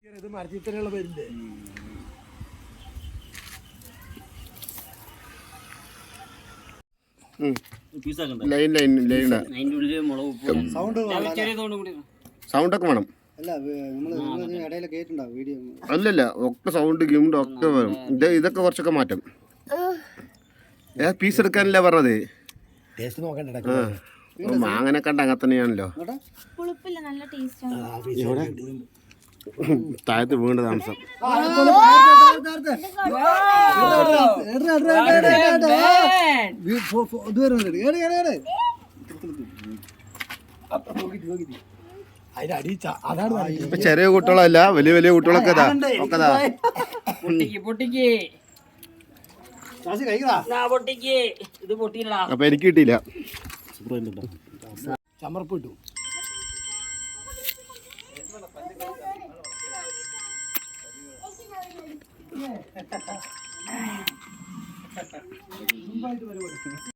ഇത് മരത്തിലുള്ള പേരില്ലേ സൗണ്ടൊക്കെ വേണം. അല്ലല്ല ഒക്കെ സൗണ്ട് ഗിമുണ്ട് ഒക്കെ വേണം. ഇതൊക്കെ കുറച്ചൊക്കെ മാറ്റം. പീസ് എടുക്കാനല്ലേ പറഞ്ഞത്. മാങ്ങനെ കണ്ട അങ്ങനെ തന്നെയാണല്ലോ. ഇവിടെ താഴത്ത് വീണ്ട താമസം. ഇപ്പൊ ചെറിയ കുട്ടികളല്ല, വലിയ വലിയ കുട്ടികളൊക്കെ അപ്പൊ എനിക്ക് കിട്ടിയില്ല. ചമർപ്പ് കിട്ടും.